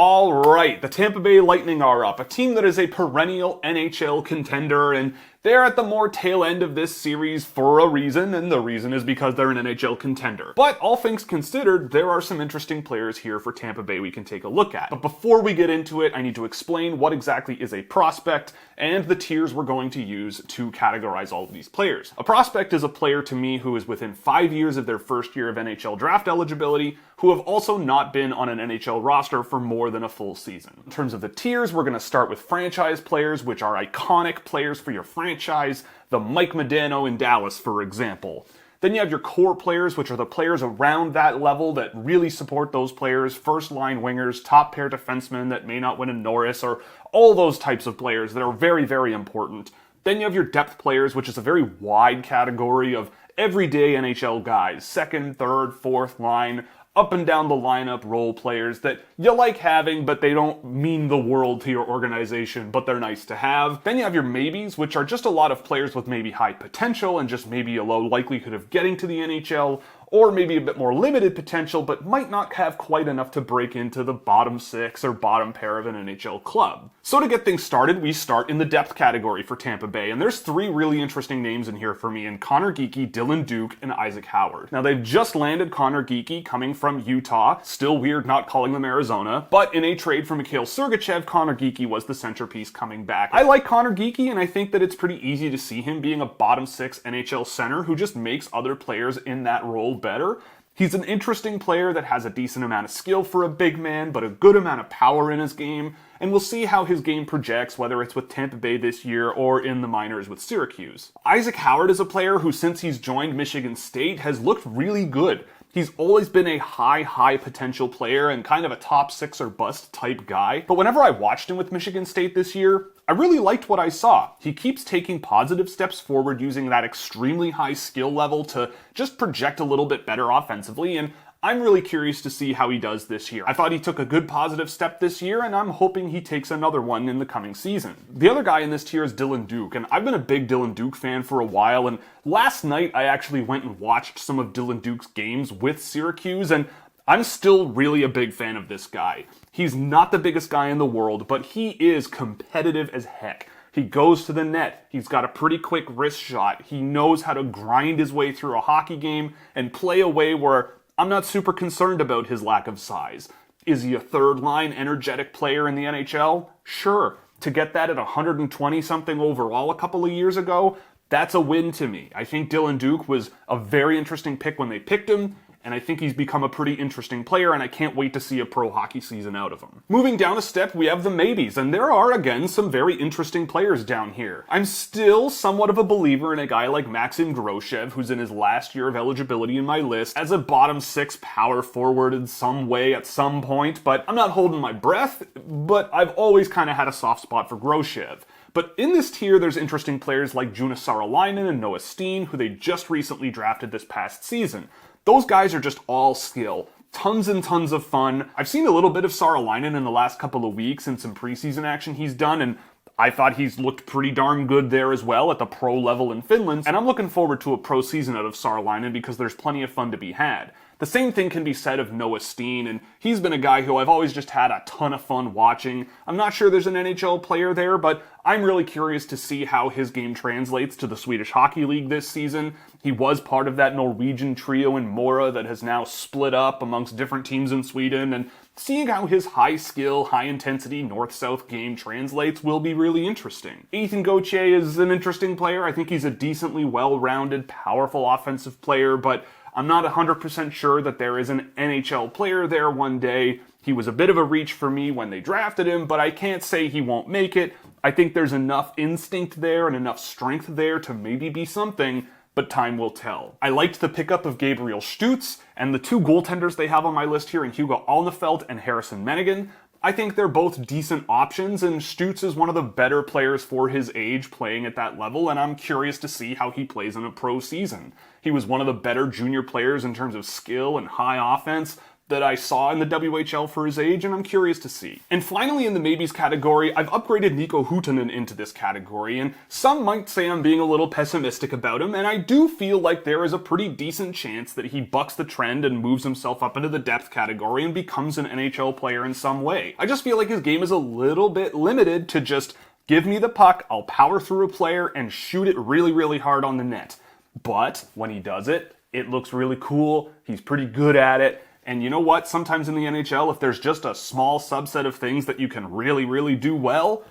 All right, the Tampa Bay Lightning are up, a team that is a perennial NHL contender, and they're at the more tail end of this series for a reason, and the reason is because they're an NHL contender. But all things considered, there are some interesting players here for Tampa Bay we can take a look at. But before we get into it, I need to explain what exactly is a prospect and the tiers we're going to use to categorize all of these players. A prospect is a player to me who is within 5 years of their first year of NHL draft eligibility, who have also not been on an NHL roster for more than a full season. In terms of the tiers, we're going to start with franchise players, which are iconic players for your franchise, the Mike Modano in Dallas, for example. Then you have your core players, which are the players around that level that really support those players, first-line wingers, top-pair defensemen that may not win a Norris, or all those types of players that are very, very important. Then you have your depth players, which is a very wide category of everyday NHL guys, second, third, fourth line, up and down the lineup role players that you like having, but they don't mean the world to your organization, but they're nice to have. Then you have your maybes, which are just a lot of players with maybe high potential and just maybe a low likelihood of getting to the NHL, or maybe a bit more limited potential, but might not have quite enough to break into the bottom six or bottom pair of an NHL club. So to get things started, we start in the depth category for Tampa Bay, and there's three really interesting names in here for me in Connor Geekie, Dylan Duke, and Isaac Howard. Now they've just landed Connor Geekie coming from Utah, still weird not calling them Arizona, but in a trade for Mikhail Sergachev, Connor Geekie was the centerpiece coming back. I like Connor Geekie, and I think that it's pretty easy to see him being a bottom six NHL center who just makes other players in that role better. He's an interesting player that has a decent amount of skill for a big man, but a good amount of power in his game, and we'll see how his game projects, whether it's with Tampa Bay this year or in the minors with Syracuse. Isaac Howard is a player who, since he's joined Michigan State, has looked really good. He's always been a high potential player and kind of a top six or bust type guy. But whenever I watched him with Michigan State this year, I really liked what I saw. He keeps taking positive steps forward using that extremely high skill level to just project a little bit better offensively, and I'm really curious to see how he does this year. I thought he took a good positive step this year, and I'm hoping he takes another one in the coming season. The other guy in this tier is Dylan Duke, and I've been a big Dylan Duke fan for a while, and last night I actually went and watched some of Dylan Duke's games with Syracuse, and I'm still really a big fan of this guy. He's not the biggest guy in the world, but he is competitive as heck. He goes to the net. He's got a pretty quick wrist shot. He knows how to grind his way through a hockey game and play a way where I'm not super concerned about his lack of size. Is he a third-line energetic player in the NHL? Sure. To get that at 120-something overall a couple of years ago, that's a win to me. I think Dylan Duke was a very interesting pick when they picked him, and I think he's become a pretty interesting player, and I can't wait to see a pro hockey season out of him. Moving down a step, we have the maybes, and there are, again, some very interesting players down here. I'm still somewhat of a believer in a guy like Maxim Groshev, who's in his last year of eligibility in my list, as a bottom six power forward in some way at some point, but I'm not holding my breath, but I've always kind of had a soft spot for Groshev. But in this tier, there's interesting players like Jonas Saaralainen and Noah Steen, who they just recently drafted this past season. Those guys are just all skill. Tons and tons of fun. I've seen a little bit of Saaralainen in the last couple of weeks in some preseason action he's done, and I thought he's looked pretty darn good there as well at the pro level in Finland, and I'm looking forward to a pro season out of Saaralainen because there's plenty of fun to be had. The same thing can be said of Noah Steen, and he's been a guy who I've always just had a ton of fun watching. I'm not sure there's an NHL player there, but I'm really curious to see how his game translates to the Swedish Hockey League this season. He was part of that Norwegian trio in Mora that has now split up amongst different teams in Sweden, and seeing how his high-skill, high-intensity north-south game translates will be really interesting. Ethan Gauthier is an interesting player. I think he's a decently well-rounded, powerful offensive player, but I'm not 100% sure that there is an NHL player there one day. He was a bit of a reach for me when they drafted him, but I can't say he won't make it. I think there's enough instinct there and enough strength there to maybe be something, but time will tell. I liked the pickup of Gabriel Stutz, and the two goaltenders they have on my list here in Hugo Alnefelt and Harrison Mennigan. I think they're both decent options, and Stutz is one of the better players for his age playing at that level, and I'm curious to see how he plays in a pro season. He was one of the better junior players in terms of skill and high offense. that I saw in the WHL for his age, and I'm curious to see. And finally, in the maybes category, I've upgraded Nico Huutonen into this category, and some might say I'm being a little pessimistic about him, and I do feel like there is a pretty decent chance that he bucks the trend and moves himself up into the depth category and becomes an NHL player in some way. I just feel like his game is a little bit limited to just give me the puck, I'll power through a player and shoot it really, really hard on the net. But when he does it, it looks really cool, he's pretty good at it, and you know what? Sometimes in the NHL, if there's just a small subset of things that you can really, really do well,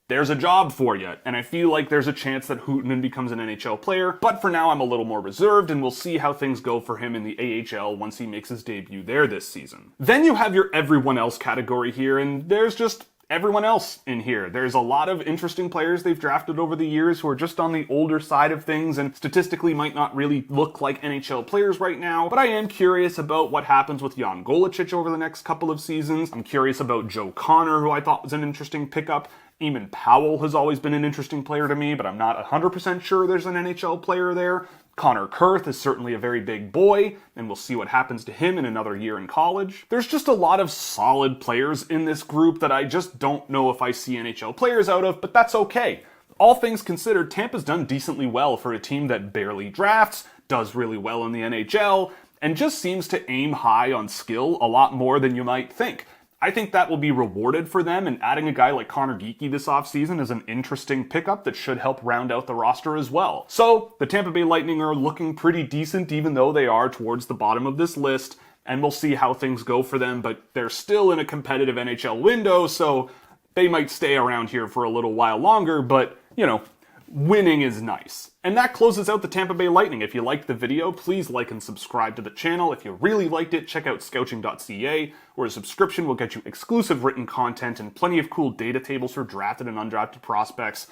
there's a job for you. And I feel like there's a chance that Huutonen becomes an NHL player, but for now I'm a little more reserved, and we'll see how things go for him in the AHL once he makes his debut there this season. Then you have your everyone else category here, and there's just everyone else in here. There's a lot of interesting players they've drafted over the years who are just on the older side of things and statistically might not really look like NHL players right now, but I am curious about what happens with Jan Golicic over the next couple of seasons. I'm curious about Joe Connor, who I thought was an interesting pickup. Eamon Powell has always been an interesting player to me, but I'm not 100% sure there's an NHL player there. Connor Kurth is certainly a very big boy, and we'll see what happens to him in another year in college. There's just a lot of solid players in this group that I just don't know if I see NHL players out of, but that's okay. All things considered, Tampa's done decently well for a team that barely drafts, does really well in the NHL, and just seems to aim high on skill a lot more than you might think. I think that will be rewarded for them, and adding a guy like Connor Geekie this offseason is an interesting pickup that should help round out the roster as well. So, the Tampa Bay Lightning are looking pretty decent even though they are towards the bottom of this list, and we'll see how things go for them, but they're still in a competitive NHL window, so they might stay around here for a little while longer, but, you know, winning is nice. And that closes out the Tampa Bay Lightning. If you liked the video, please like and subscribe to the channel. If you really liked it, check out Scouching.ca, where a subscription will get you exclusive written content and plenty of cool data tables for drafted and undrafted prospects.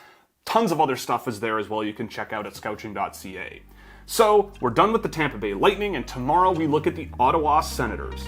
Tons of other stuff is there as well you can check out at Scouching.ca. So, we're done with the Tampa Bay Lightning, and tomorrow we look at the Ottawa Senators.